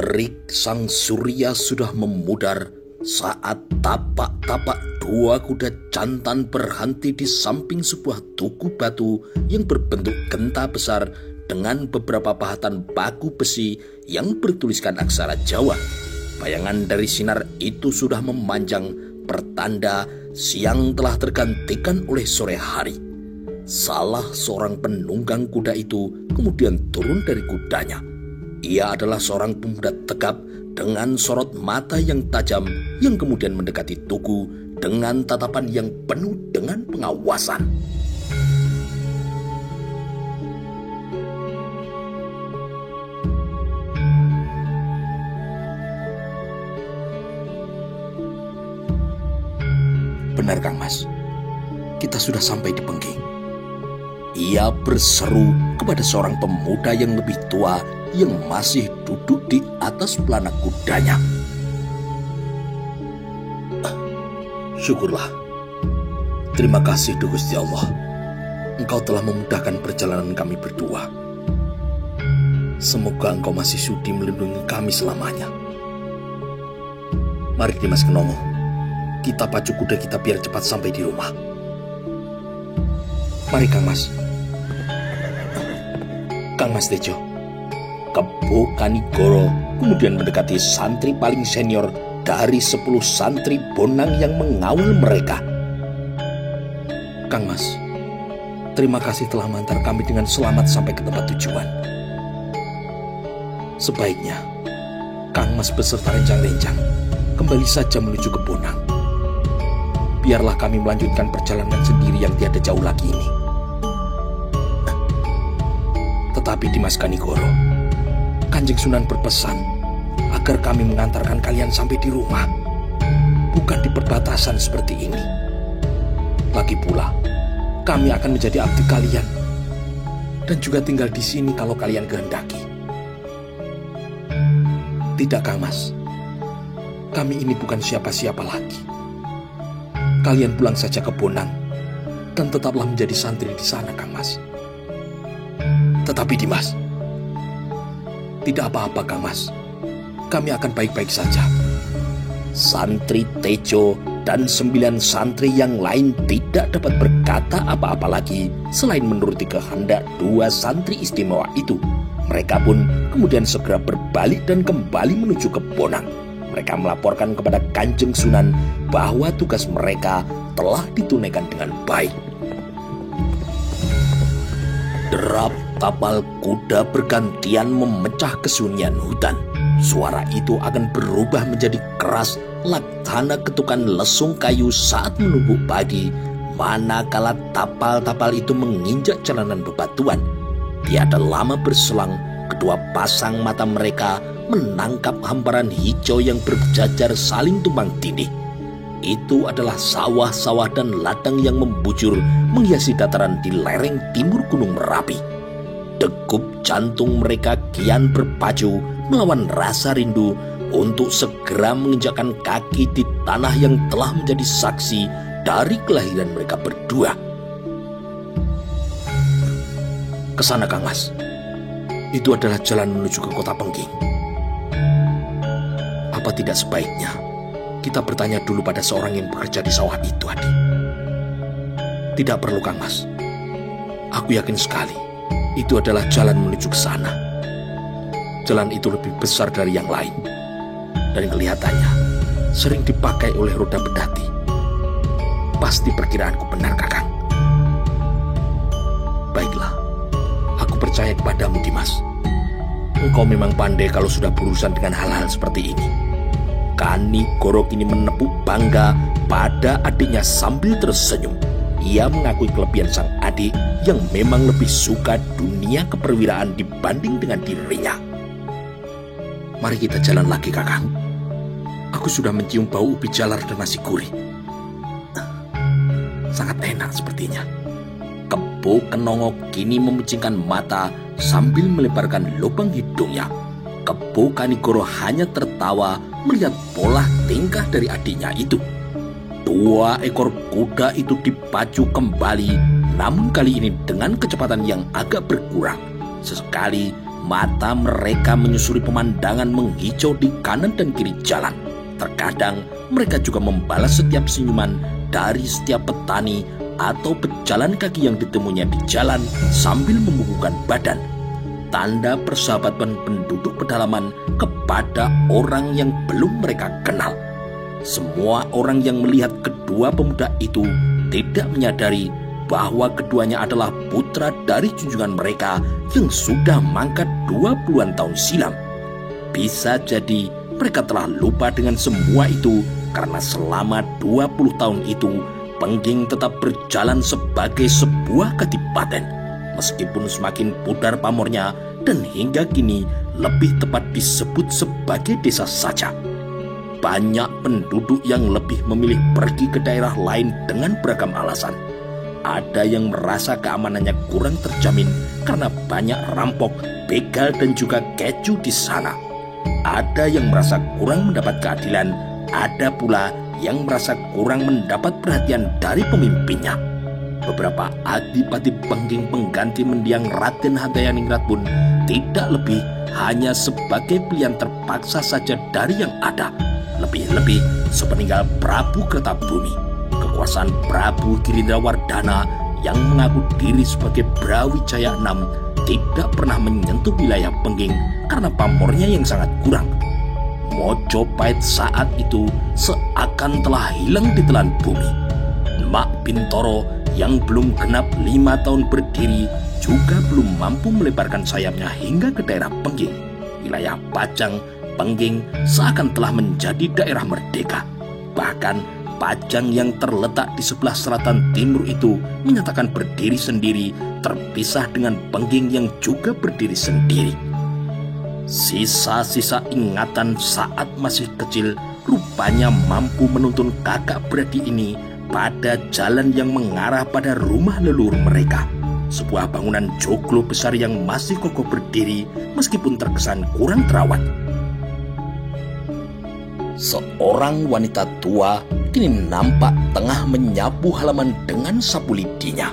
Terik sang surya sudah memudar saat tapak-tapak dua kuda jantan berhenti di samping sebuah tugu batu yang berbentuk genta besar dengan beberapa pahatan paku besi yang bertuliskan aksara Jawa. Bayangan dari sinar itu sudah memanjang, pertanda siang telah tergantikan oleh sore hari. Salah seorang penunggang kuda itu kemudian turun dari kudanya. Ia adalah seorang pemuda tegap dengan sorot mata yang tajam yang kemudian mendekati tugu dengan tatapan yang penuh dengan pengawasan. Benar, Kang Mas. Kita sudah sampai di Pengging. Ia berseru kepada seorang pemuda yang lebih tua yang masih duduk di atas pelana kudanya. Syukurlah. Terima kasih, Gusti Allah. Engkau telah memudahkan perjalanan kami berdua. Semoga Engkau masih sudi melindungi kami selamanya. Mari Dimas Kenomo, kita pacu kuda kita biar cepat sampai di rumah. Mari Kang Mas. Kang Mas Tejo. Kebo Kanigoro kemudian mendekati santri paling senior dari 10 santri Bonang yang mengawal mereka. Kang Mas, terima kasih telah mengantar kami dengan selamat sampai ke tempat tujuan. Sebaiknya Kang Mas beserta rencang-rencang kembali saja menuju ke Bonang. Biarlah kami melanjutkan perjalanan sendiri yang tiada jauh lagi ini. Tetapi Dimas Kanigoro, Kanjeng Sunan berpesan agar kami mengantarkan kalian sampai di rumah, bukan di perbatasan seperti ini. Lagi pula, kami akan menjadi abdi kalian dan juga tinggal di sini kalau kalian kehendaki. Tidak, Kang Mas. Kami ini bukan siapa-siapa lagi. Kalian pulang saja ke Bonang dan tetaplah menjadi santri di sana, Kang Mas. Tetapi Dimas, tidak apa-apa, Kang Mas. Kami akan baik-baik saja. Santri Tejo dan 9 santri yang lain tidak dapat berkata apa-apa lagi selain menuruti kehendak 2 santri istimewa itu. Mereka pun kemudian segera berbalik dan kembali menuju ke Bonang. Mereka melaporkan kepada Kanjeng Sunan bahwa tugas mereka telah ditunaikan dengan baik. Derap tapal kuda bergantian memecah kesunyian hutan. Suara itu akan berubah menjadi keras laksana ketukan lesung kayu saat menumbuk padi, manakala tapal-tapal itu menginjak jalanan bebatuan. Tiada lama berselang, kedua pasang mata mereka menangkap hamparan hijau yang berjajar saling tumpang tindih. Itu adalah sawah-sawah dan ladang yang membujur menghiasi dataran di lereng timur Gunung Merapi. Degup jantung mereka kian berpacu melawan rasa rindu untuk segera menginjakkan kaki di tanah yang telah menjadi saksi dari kelahiran mereka berdua. Kesana, Kang Mas. Itu adalah jalan menuju ke kota Pengging. Apa tidak sebaiknya kita bertanya dulu pada seorang yang bekerja di sawah itu, Adi? Tidak perlu, Kang Mas. Aku yakin sekali itu adalah jalan menuju ke sana. Jalan itu lebih besar dari yang lain, dan kelihatannya sering dipakai oleh roda pedati. Pasti perkiraanku benar, Kakang. Baiklah, aku percaya kepadamu, Dimas. Engkau memang pandai kalau sudah berurusan dengan hal-hal seperti ini. Kanigoro kini menepuk bangga pada adiknya sambil tersenyum. Ia mengakui kelebihan sang adik yang memang lebih suka dunia keperwiraan dibanding dengan dirinya. Mari kita jalan lagi, Kakang. Aku sudah mencium bau ubi jalar dan nasi gurih. Sangat enak sepertinya. Kebo Kenongo kini memicingkan mata sambil melebarkan lubang hidungnya. Kebo Kanigoro hanya tertawa melihat pola tingkah dari adiknya itu. 2 ekor kuda itu dipacu kembali, namun kali ini dengan kecepatan yang agak berkurang. Sesekali Mata mereka menyusuri pemandangan menghijau di kanan dan kiri jalan. Terkadang mereka juga membalas setiap senyuman dari setiap petani atau pejalan kaki yang ditemunya di jalan sambil membukukan badan. Tanda persahabatan penduduk pedalaman kepada orang yang belum mereka kenal. Semua orang yang melihat kedua pemuda itu tidak menyadari bahwa keduanya adalah putra dari junjungan mereka yang sudah mangkat 20-an tahun silam. Bisa jadi mereka telah lupa dengan semua itu karena selama 20 tahun itu Pengging tetap berjalan sebagai sebuah kadipaten. Meskipun semakin pudar pamornya dan hingga kini lebih tepat disebut sebagai desa saja. Banyak penduduk yang lebih memilih pergi ke daerah lain dengan beragam alasan. Ada yang merasa keamanannya kurang terjamin karena banyak rampok, begal dan juga keju di sana. Ada yang merasa kurang mendapat keadilan, ada pula yang merasa kurang mendapat perhatian dari pemimpinnya. Beberapa adipati Pengging pengganti mendiang Raden Hantayaningrat pun tidak lebih hanya sebagai pilihan terpaksa saja dari yang ada. Lebih-lebih sepeninggal Prabu Kertabumi, kekuasaan Prabu Girindrawardhana yang mengaku diri sebagai Brawijaya VI tidak pernah menyentuh wilayah Pengging karena pamornya yang sangat kurang. Mojopahit saat itu seakan telah hilang di telan bumi. Mak Bintoro yang belum genap 5 tahun berdiri juga belum mampu melebarkan sayapnya hingga ke daerah Pengging. Wilayah Pajang, Pengging seakan telah menjadi daerah merdeka. Bahkan Pajang yang terletak di sebelah selatan timur itu menyatakan berdiri sendiri, terpisah dengan Pengging yang juga berdiri sendiri. Sisa-sisa ingatan saat masih kecil rupanya mampu menuntun kakak beradik ini pada jalan yang mengarah pada rumah leluhur mereka. Sebuah bangunan joglo besar yang masih kokoh berdiri meskipun terkesan kurang terawat. Seorang wanita tua kini nampak tengah menyapu halaman dengan sapu lidinya.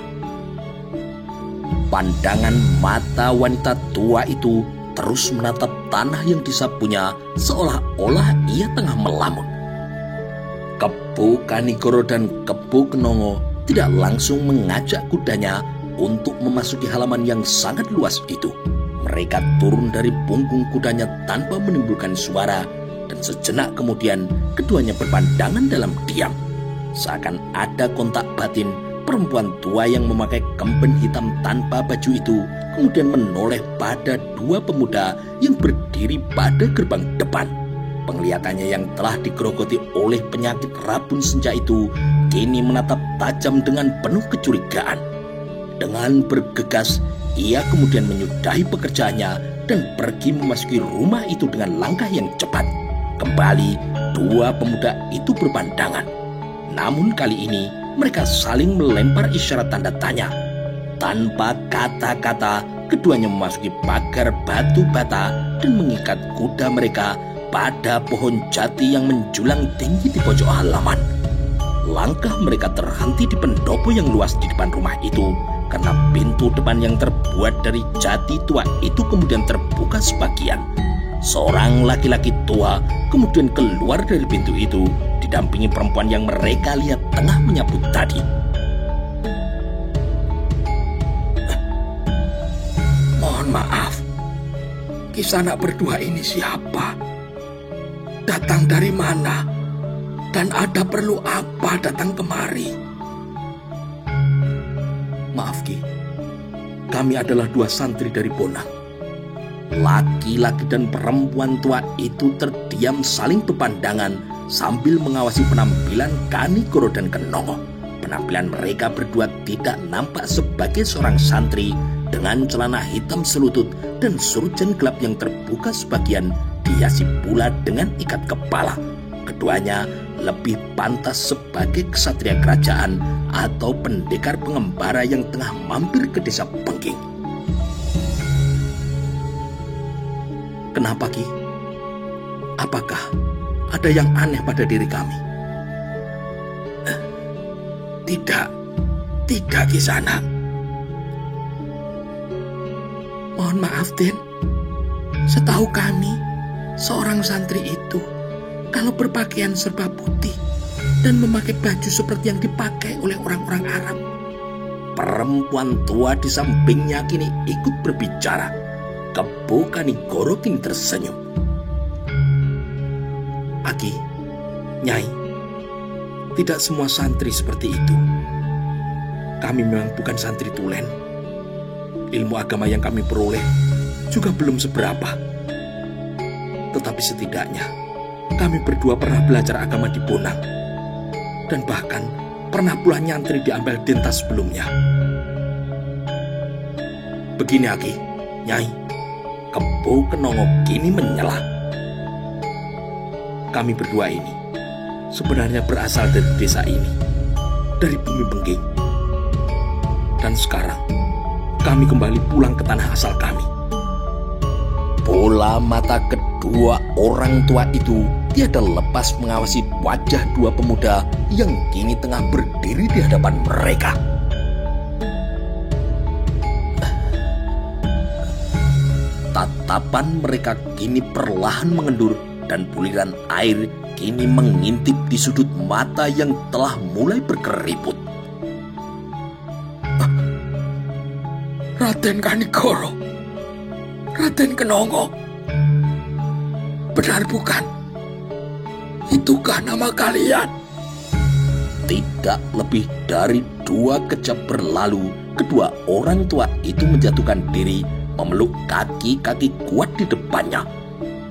Pandangan mata wanita tua itu terus menatap tanah yang disapunya seolah-olah ia tengah melamun. Kepu Kanigoro dan Kepu Kenongo tidak langsung mengajak kudanya untuk memasuki halaman yang sangat luas itu. Mereka turun dari punggung kudanya tanpa menimbulkan suara dan sejenak kemudian keduanya berpandangan dalam diam. Seakan ada kontak batin, perempuan tua yang memakai kemben hitam tanpa baju itu kemudian menoleh pada dua pemuda yang berdiri pada gerbang depan. Penglihatannya yang telah digerogoti oleh penyakit rabun senja itu kini menatap tajam dengan penuh kecurigaan. Dengan bergegas, ia kemudian menyudahi pekerjaannya dan pergi memasuki rumah itu dengan langkah yang cepat. Kembali, dua pemuda itu berpandangan. Namun kali ini mereka saling melempar isyarat tanda tanya. Tanpa kata-kata, keduanya memasuki pagar batu bata dan mengikat kuda mereka pada pohon jati yang menjulang tinggi di pojok halaman. Langkah mereka terhenti di pendopo yang luas di depan rumah itu karena pintu depan yang terbuat dari jati tua itu kemudian terbuka sebagian. Seorang laki-laki tua kemudian keluar dari pintu itu didampingi perempuan yang mereka lihat tengah menyapu tadi. Mohon maaf, Kisanak berdua ini siapa? Datang dari mana? Dan ada perlu apa datang kemari? Maaf Ki, kami adalah dua santri dari Bonang. Laki-laki dan perempuan tua itu terdiam saling berpandangan sambil mengawasi penampilan Kanigoro dan Kenongo. Penampilan mereka berdua tidak nampak sebagai seorang santri dengan celana hitam selutut dan surjan gelap yang terbuka sebagian dihiasi pula dengan ikat kepala. Keduanya lebih pantas sebagai ksatria kerajaan atau pendekar pengembara yang tengah mampir ke desa Pengging. Kenapa Ki? Apakah ada yang aneh pada diri kami? Tidak Kisanak. Mohon maaf, Den. Setahu kami, seorang santri itu kalau berpakaian serba putih dan memakai baju seperti yang dipakai oleh orang-orang Arab. Perempuan tua di sampingnya kini ikut berbicara. Kebo Kanigoro kini tersenyum. Aki, Nyai, tidak semua santri seperti itu. Kami memang bukan santri tulen. Ilmu agama yang kami peroleh juga belum seberapa. Tetapi setidaknya kami berdua pernah belajar agama di Bonang. Dan bahkan pernah pula nyantri di Ambel Dentas sebelumnya. Begini Aki, Nyai, Kebo Kenongo kini menyela. Kami berdua ini sebenarnya berasal dari desa ini, dari bumi Bengging. Dan sekarang kami kembali pulang ke tanah asal kami. Bola mata kedua orang tua itu tiada lepas mengawasi wajah dua pemuda yang kini tengah berdiri di hadapan mereka. Tatapan mereka kini perlahan mengendur dan buliran air kini mengintip di sudut mata yang telah mulai berkeriput. Raden Kanigoro, Raden Kenongo, benar bukan? Itukah nama kalian? Tidak lebih dari 2 kejap berlalu, kedua orang tua itu menjatuhkan diri, memeluk kaki-kaki kuat di depannya.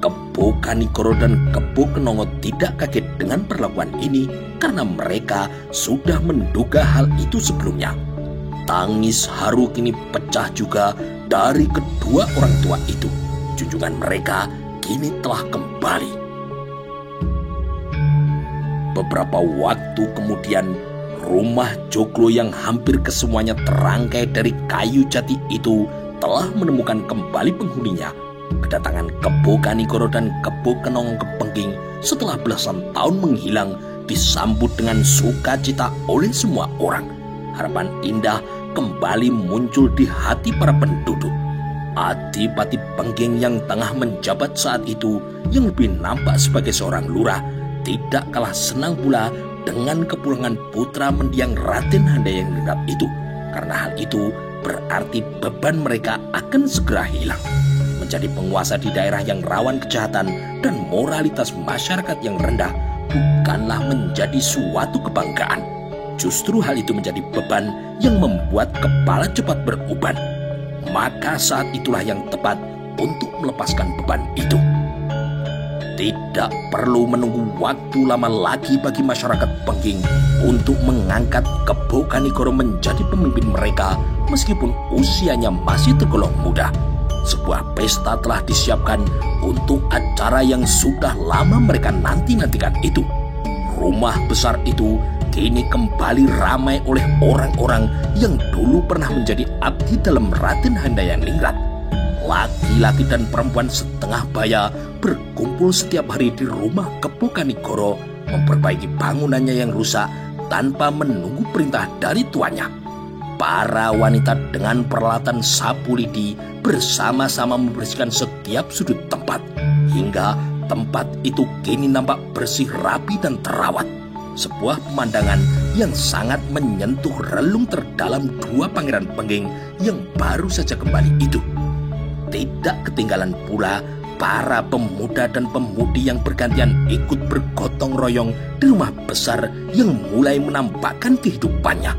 Kebo Kanigoro dan Kebo Kenongo tidak kaget dengan perlakuan ini karena mereka sudah menduga hal itu sebelumnya. Tangis haru kini pecah juga dari kedua orang tua itu. Junjungan mereka kini telah kembali. Beberapa waktu kemudian, rumah joglo yang hampir kesemuanya terangkai dari kayu jati itu telah menemukan kembali penghuninya. Kedatangan Kebo Kanigoro dan Kebo Kenongo ke Bengging setelah belasan tahun menghilang disambut dengan sukacita oleh semua orang. Harapan indah kembali muncul di hati para penduduk. Adipati Bengging yang tengah menjabat saat itu, yang lebih nampak sebagai seorang lurah, tidak kalah senang pula dengan kepulangan putra mendiang Raden Handayani itu. Karena hal itu berarti beban mereka akan segera hilang. Menjadi penguasa di daerah yang rawan kejahatan dan moralitas masyarakat yang rendah bukanlah menjadi suatu kebanggaan. Justru hal itu menjadi beban yang membuat kepala cepat beruban. Maka saat itulah yang tepat untuk melepaskan beban itu. Tidak perlu menunggu waktu lama lagi bagi masyarakat Bengging untuk mengangkat Kebo Kanigoro menjadi pemimpin mereka meskipun usianya masih tergolong muda. Sebuah pesta telah disiapkan untuk acara yang sudah lama mereka nanti-nantikan itu. Rumah besar itu kini kembali ramai oleh orang-orang yang dulu pernah menjadi abdi dalam Raden Handayani. Laki-laki dan perempuan setengah baya berkumpul setiap hari di rumah Kebo Kanigoro memperbaiki bangunannya yang rusak tanpa menunggu perintah dari tuannya. Para wanita dengan peralatan sapu lidi bersama-sama membersihkan setiap sudut tempat hingga tempat itu kini nampak bersih, rapi dan terawat. Sebuah pemandangan yang sangat menyentuh relung terdalam dua pangeran Bengging yang baru saja kembali itu. Tidak ketinggalan pula para pemuda dan pemudi yang bergantian ikut bergotong royong di rumah besar yang mulai menampakkan kehidupannya.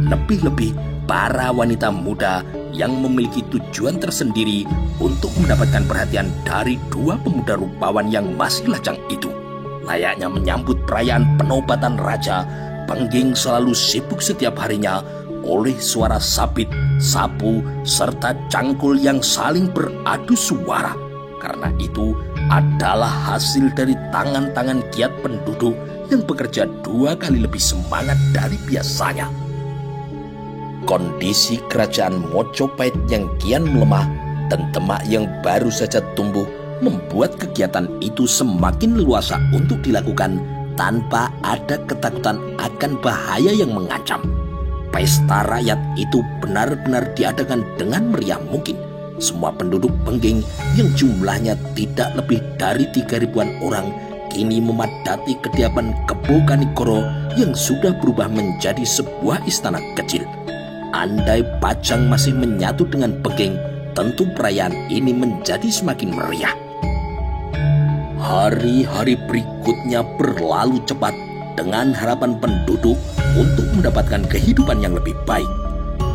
Lebih-lebih para wanita muda yang memiliki tujuan tersendiri untuk mendapatkan perhatian dari dua pemuda rupawan yang masih lajang itu. Layaknya menyambut perayaan penobatan raja, Bengging selalu sibuk setiap harinya oleh suara sabit, sapu, serta cangkul yang saling beradu suara. Karena itu adalah hasil dari tangan-tangan giat penduduk yang bekerja 2 kali lebih semangat dari biasanya. Kondisi kerajaan Mojopahit yang kian melemah dan Demak yang baru saja tumbuh membuat kegiatan itu semakin leluasa untuk dilakukan tanpa ada ketakutan akan bahaya yang mengancam. Pesta rakyat itu benar-benar diadakan dengan meriah mungkin. semua penduduk Pengging yang jumlahnya tidak lebih dari 3.000-an orang kini memadati kediaman Kebo Kanigoro yang sudah berubah menjadi sebuah istana kecil. Andai Pajang masih menyatu dengan Pengging, tentu perayaan ini menjadi semakin meriah. Hari-hari berikutnya berlalu cepat dengan harapan penduduk untuk mendapatkan kehidupan yang lebih baik.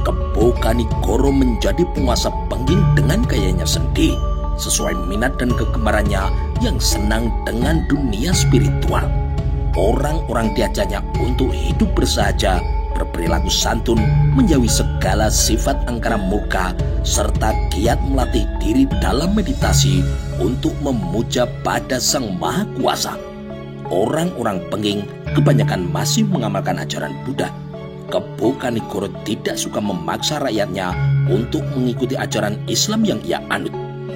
Kebo Kanigoro menjadi penguasa Pengging dengan gayanya sendiri, sesuai minat dan kegemarannya yang senang dengan dunia spiritual. Orang-orang diajaknya untuk hidup bersahaja, berperilaku santun, menjauhi segala sifat angkara murka, serta giat melatih diri dalam meditasi untuk memuja pada Sang Maha Kuasa. Orang-orang Pengging kebanyakan masih mengamalkan ajaran Buddha. Kebo Kanigoro tidak suka memaksa rakyatnya untuk mengikuti ajaran Islam yang ia anut.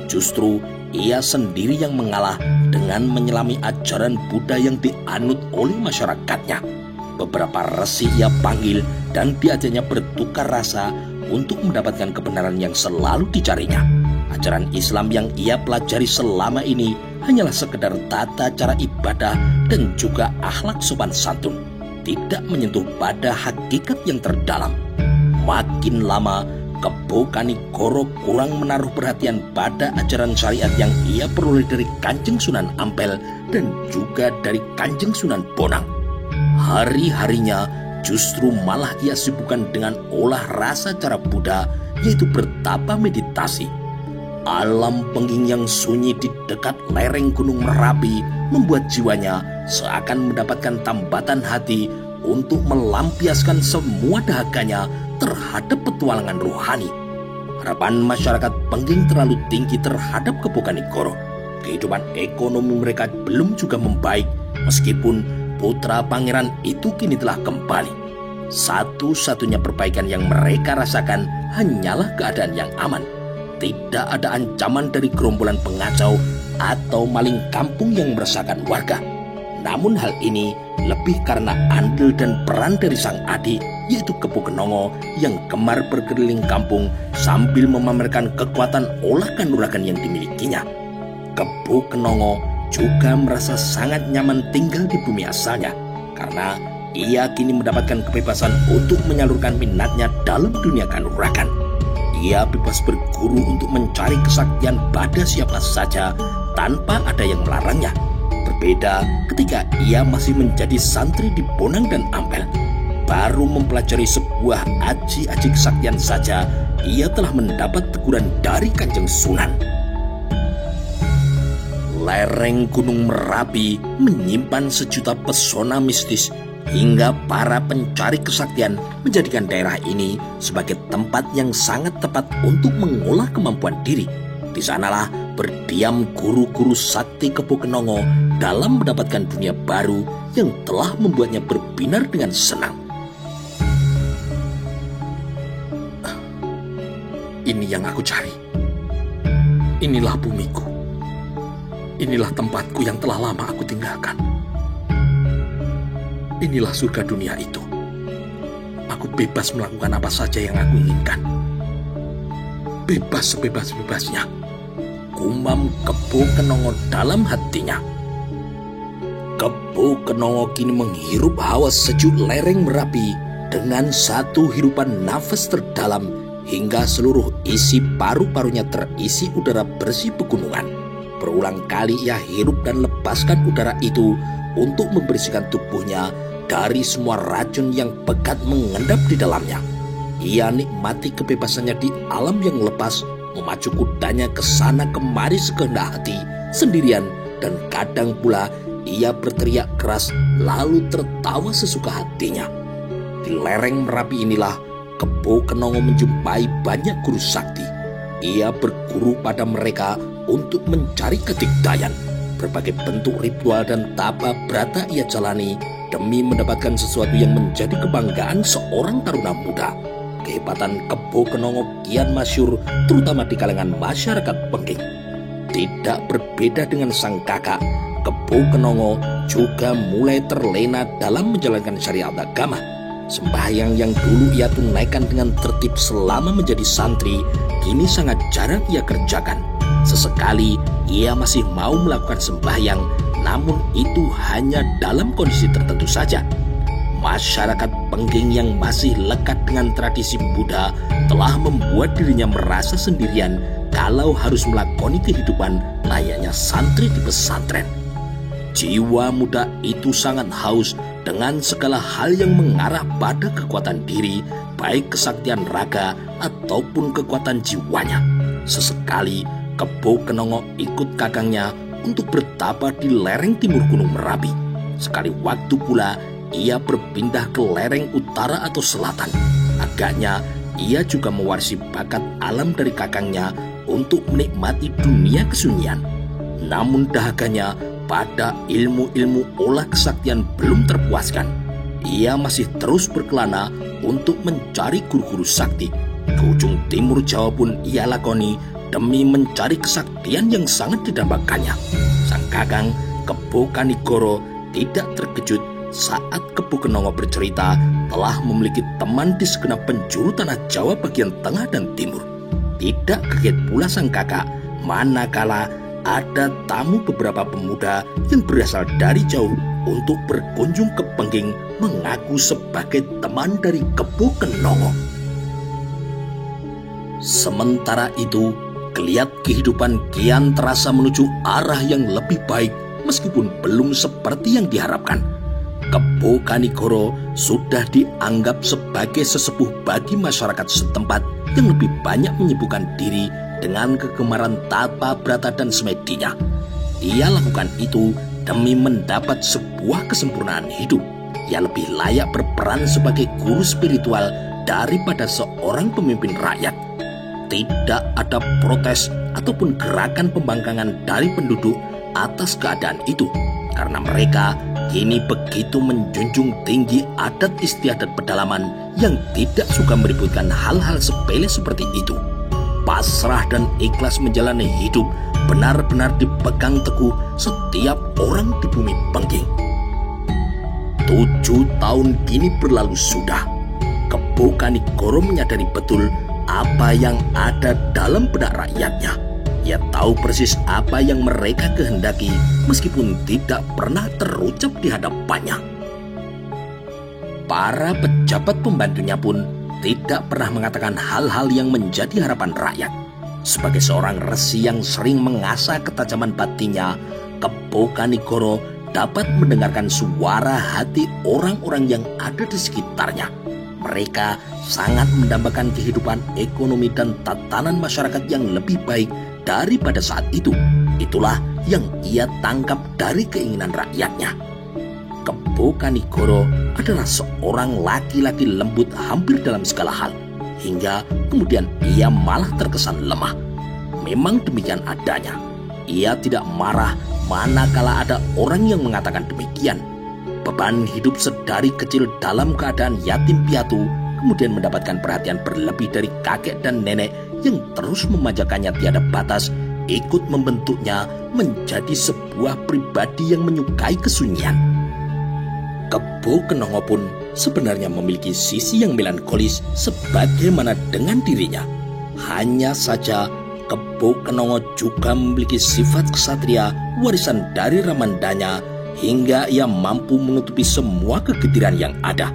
Justru ia sendiri yang mengalah dengan menyelami ajaran Buddha yang dianut oleh masyarakatnya. Beberapa resi ia panggil dan diajaknya bertukar rasa untuk mendapatkan kebenaran yang selalu dicarinya. Ajaran Islam yang ia pelajari selama ini hanyalah sekedar tata cara ibadah dan juga akhlak sopan santun, tidak menyentuh pada hakikat yang terdalam. Makin lama, Kebo Kanigoro kurang menaruh perhatian pada ajaran syariat yang ia peroleh dari Kanjeng Sunan Ampel dan juga dari Kanjeng Sunan Bonang. Hari-harinya justru malah ia sibukkan dengan olah rasa cara Buddha, yaitu bertapa meditasi. Alam Pengging yang sunyi di dekat lereng Gunung Merapi membuat jiwanya seakan mendapatkan tambatan hati untuk melampiaskan semua dahaganya terhadap petualangan rohani. Harapan masyarakat Pengging terlalu tinggi terhadap Kebo Kanigoro. Kehidupan ekonomi mereka belum juga membaik, meskipun putra pangeran itu kini telah kembali. Satu-satunya perbaikan yang mereka rasakan hanyalah keadaan yang aman. Tidak ada ancaman dari gerombolan pengacau atau maling kampung yang meresahkan warga. Namun hal ini lebih karena andil dan peran dari sang adik, yaitu Kebo Kenongo, yang gemar berkeliling kampung sambil memamerkan kekuatan olah kanuragan yang dimilikinya. Kebo Kenongo juga merasa sangat nyaman tinggal di bumi asalnya, karena ia kini mendapatkan kebebasan untuk menyalurkan minatnya dalam dunia kanuragan. Ia bebas berguru untuk mencari kesaktian pada siapa saja tanpa ada yang melarangnya. Berbeda ketika ia masih menjadi santri di Bonang dan Ampel. Baru mempelajari sebuah aji-aji kesaktian saja, ia telah mendapat teguran dari Kanjeng Sunan. Lereng Gunung Merapi menyimpan sejuta pesona mistis, hingga para pencari kesaktian menjadikan daerah ini sebagai tempat yang sangat tepat untuk mengolah kemampuan diri. Di sanalah berdiam guru-guru sakti Kebo Kenongo dalam mendapatkan dunia baru yang telah membuatnya berbinar dengan senang. Ini yang aku cari. Inilah bumiku. Inilah tempatku yang telah lama aku tinggalkan. Inilah surga dunia itu. Aku bebas melakukan apa saja yang aku inginkan. Bebas sebebas-bebasnya, gumam Kebo Kenongo dalam hatinya. Kebo Kenongo kini menghirup hawa sejuk lereng Merapi dengan satu hirupan nafas terdalam hingga seluruh isi paru-parunya terisi udara bersih pegunungan. Berulang kali ia hirup dan lepaskan udara itu untuk membersihkan tubuhnya dari semua racun yang pekat mengendap di dalamnya. Ia nikmati kebebasannya di alam yang lepas, memacu kudanya ke sana kemari sekehendak hati, sendirian, dan kadang pula ia berteriak keras lalu tertawa sesuka hatinya. Di lereng Merapi inilah Kebo Kenongo menjumpai banyak guru sakti. Ia berguru pada mereka untuk mencari kedikdayan. Berbagai bentuk ritual dan tapa brata ia jalani demi mendapatkan sesuatu yang menjadi kebanggaan seorang taruna muda. Kehebatan Kebo Kenongo kian masyhur terutama di kalangan masyarakat Pengging. Tidak berbeda dengan sang kakak, Kebo Kenongo juga mulai terlena dalam menjalankan syariat agama. Sembahyang yang dulu ia tunaikan dengan tertib selama menjadi santri, kini sangat jarang ia kerjakan. Sesekali ia masih mau melakukan sembahyang, namun itu hanya dalam kondisi tertentu saja. Masyarakat Pengging yang masih lekat dengan tradisi Buddha telah membuat dirinya merasa sendirian kalau harus melakoni kehidupan layaknya santri di pesantren. Jiwa muda itu sangat haus dengan segala hal yang mengarah pada kekuatan diri, baik kesaktian raga ataupun kekuatan jiwanya. Sesekali Kebo Kenongo ikut kakangnya untuk bertapa di lereng timur Gunung Merapi. Sekali waktu pula ia berpindah ke lereng utara atau selatan. Agaknya ia juga mewarisi bakat alam dari kakangnya untuk menikmati dunia kesunyian. Namun dahaganya pada ilmu-ilmu olah kesaktian belum terpuaskan. Ia masih terus berkelana untuk mencari guru-guru sakti. Ke ujung timur Jawa pun ia lakoni demi mencari kesaktian yang sangat didambakannya. Sang kakang Kebo Kanigoro tidak terkejut saat Kebo Kenongo bercerita telah memiliki teman di segenap penjuru tanah Jawa bagian tengah dan timur. Tidak kaget pula sang kakak manakala ada tamu beberapa pemuda yang berasal dari jauh untuk berkunjung ke Pengging mengaku sebagai teman dari Kebo Kenongo. Sementara itu, geliat kehidupan kian terasa menuju arah yang lebih baik meskipun belum seperti yang diharapkan. Kebo Kanigoro sudah dianggap sebagai sesepuh bagi masyarakat setempat yang lebih banyak menyibukkan diri dengan kegemaran tata brata dan semedinya. Ia lakukan itu demi mendapat sebuah kesempurnaan hidup. Ia lebih layak berperan sebagai guru spiritual daripada seorang pemimpin rakyat. Tidak ada protes ataupun gerakan pembangkangan dari penduduk atas keadaan itu, karena mereka kini begitu menjunjung tinggi adat istiadat pedalaman yang tidak suka meributkan hal-hal sepele seperti itu. Pasrah dan ikhlas menjalani hidup benar-benar dipegang teguh setiap orang di bumi Pengging. 7 tahun kini berlalu sudah. Kebo Kanigoro menyadari betul apa yang ada dalam benak rakyatnya. Ia tahu persis apa yang mereka kehendaki meskipun tidak pernah terucap di hadapannya. Para pejabat pembantunya pun tidak pernah mengatakan hal-hal yang menjadi harapan rakyat. Sebagai seorang resi yang sering mengasah ketajaman batinnya, Kebo Kanigoro dapat mendengarkan suara hati orang-orang yang ada di sekitarnya. Mereka sangat mendambakan kehidupan ekonomi dan tatanan masyarakat yang lebih baik daripada saat itu. Itulah yang ia tangkap dari keinginan rakyatnya. Kebo Kanigoro adalah seorang laki-laki lembut hampir dalam segala hal, hingga kemudian ia malah terkesan lemah. Memang demikian adanya. Ia tidak marah manakala ada orang yang mengatakan demikian. Beban hidup sedari kecil dalam keadaan yatim piatu kemudian mendapatkan perhatian berlebih dari kakek dan nenek yang terus memanjakannya tiada batas, ikut membentuknya menjadi sebuah pribadi yang menyukai kesunyian. Kebo Kenongo pun sebenarnya memiliki sisi yang melankolis sebagaimana dengan dirinya. Hanya saja Kebo Kenongo juga memiliki sifat kesatria warisan dari ramandanya hingga ia mampu menutupi semua kegetiran yang ada.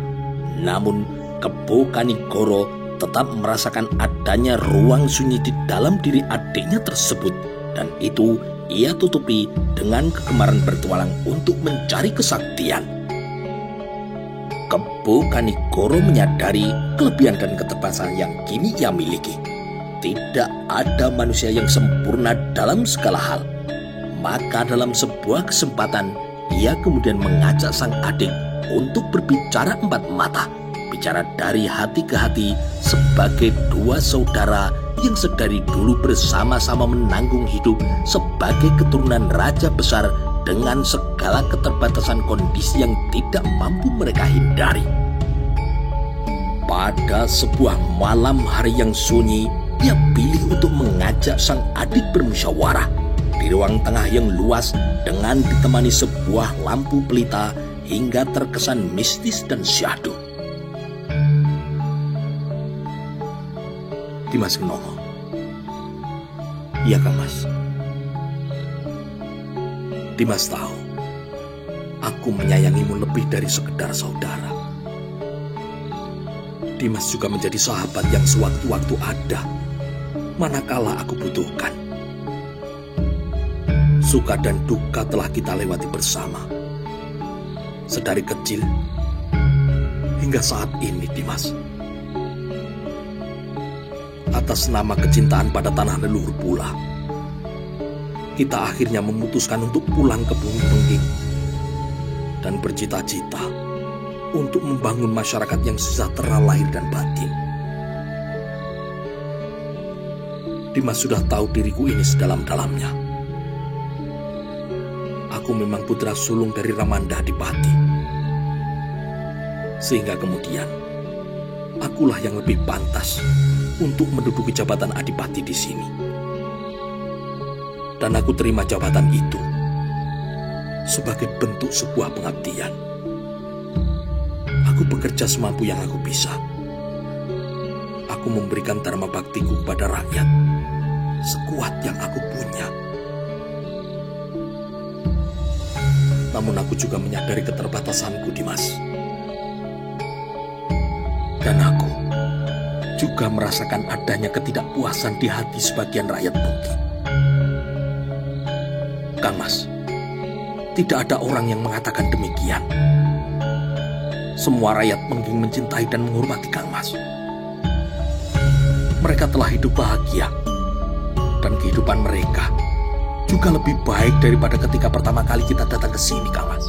Namun Kebo Kanigoro tetap merasakan adanya ruang sunyi di dalam diri adiknya tersebut, dan itu ia tutupi dengan kegemaran bertualang untuk mencari kesaktian. Kebo Kanigoro menyadari kelebihan dan keterbatasan yang kini ia miliki. Tidak ada manusia yang sempurna dalam segala hal. Maka dalam sebuah kesempatan, ia kemudian mengajak sang adik untuk berbicara empat mata, bicara dari hati ke hati sebagai dua saudara yang sedari dulu bersama-sama menanggung hidup sebagai keturunan raja besar dengan segala keterbatasan kondisi yang tidak mampu mereka hindari. Pada sebuah malam hari yang sunyi, ia pilih untuk mengajak sang adik bermusyawarah di ruang tengah yang luas dengan ditemani sebuah lampu pelita hingga terkesan mistis dan syahdu. Dimas Kenomo. Iya, Kang Mas. Dimas tahu, aku menyayangimu lebih dari sekedar saudara. Dimas juga menjadi sahabat yang sewaktu-waktu ada, manakala aku butuhkan. Suka dan duka telah kita lewati bersama, sedari kecil hingga saat ini, Dimas. Atas nama kecintaan pada tanah leluhur pula, kita akhirnya memutuskan untuk pulang ke bumi Pengging dan bercita-cita untuk membangun masyarakat yang sejahtera lahir dan batin. Dimas sudah tahu diriku ini sedalam-dalamnya. Aku memang putra sulung dari Ramanda Adipati. Sehingga kemudian, akulah yang lebih pantas untuk menduduki jabatan Adipati di sini. Dan aku terima jabatan itu sebagai bentuk sebuah pengabdian. Aku bekerja semampu yang aku bisa. Aku memberikan dharma baktiku kepada rakyat sekuat yang aku punya. Namun aku juga menyadari keterbatasanku, Dimas. Dan aku juga merasakan adanya ketidakpuasan di hati sebagian rakyat Pengging. Kang Mas, tidak ada orang yang mengatakan demikian. Semua rakyat Pengging mencintai dan menghormati Kang Mas. Mereka telah hidup bahagia, dan kehidupan mereka juga lebih baik daripada ketika pertama kali kita datang ke sini, Kang Mas.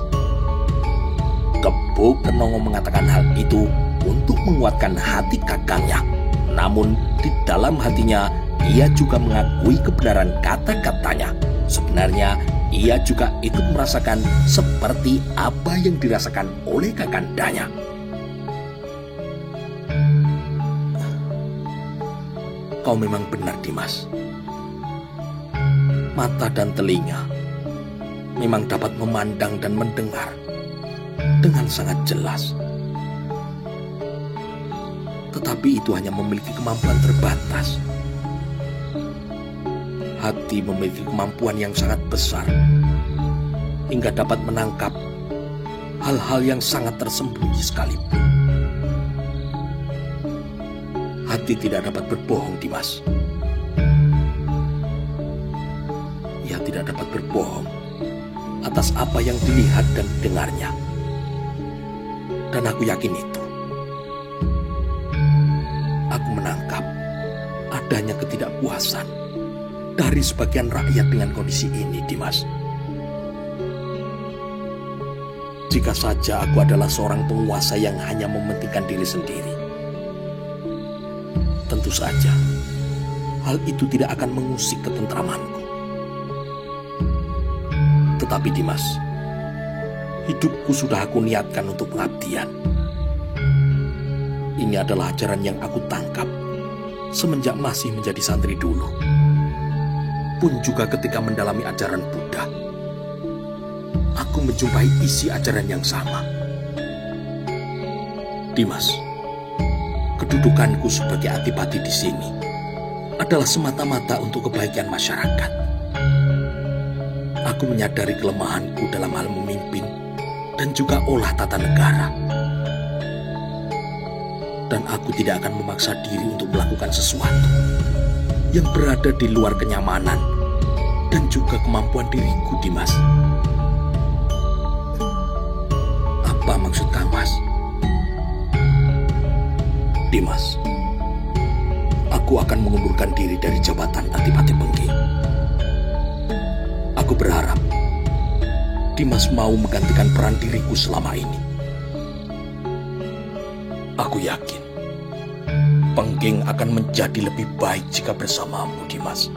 Kebo Kenongo mengatakan hal itu untuk menguatkan hati kakangnya. Namun di dalam hatinya ia juga mengakui kebenaran kata-katanya. Sebenarnya ia juga ikut merasakan seperti apa yang dirasakan oleh kakandanya. Kau memang benar, Dimas. Mata dan telinga memang dapat memandang dan mendengar dengan sangat jelas. Tetapi itu hanya memiliki kemampuan terbatas. Hati memiliki kemampuan yang sangat besar, hingga dapat menangkap hal-hal yang sangat tersembunyi sekalipun. Hati tidak dapat berbohong, Dimas. Ia tidak dapat berbohong atas apa yang dilihat dan didengarnya. Dan aku yakin itu. Aku menangkap adanya ketidakpuasan dari sebagian rakyat dengan kondisi ini, Dimas. Jika saja aku adalah seorang penguasa yang hanya mementingkan diri sendiri, tentu saja hal itu tidak akan mengusik ketentramanku. Tetapi Dimas, hidupku sudah aku niatkan untuk pengabdian. Ini adalah ajaran yang aku tangkap semenjak masih menjadi santri dulu. Pun juga ketika mendalami ajaran Buddha, aku menjumpai isi ajaran yang sama. Dimas, kedudukanku sebagai adipati di sini adalah semata-mata untuk kebaikan masyarakat. Aku menyadari kelemahanku dalam hal memimpin dan juga olah tata negara. Dan aku tidak akan memaksa diri untuk melakukan sesuatu yang berada di luar kenyamanan dan juga kemampuan diriku, Dimas. Apa maksud Kang Mas? Dimas, aku akan mengundurkan diri dari jabatan Adipati Pengging. Aku berharap Dimas mau menggantikan peran diriku selama ini. Aku yakin Pengging akan menjadi lebih baik jika bersamamu, Dimas.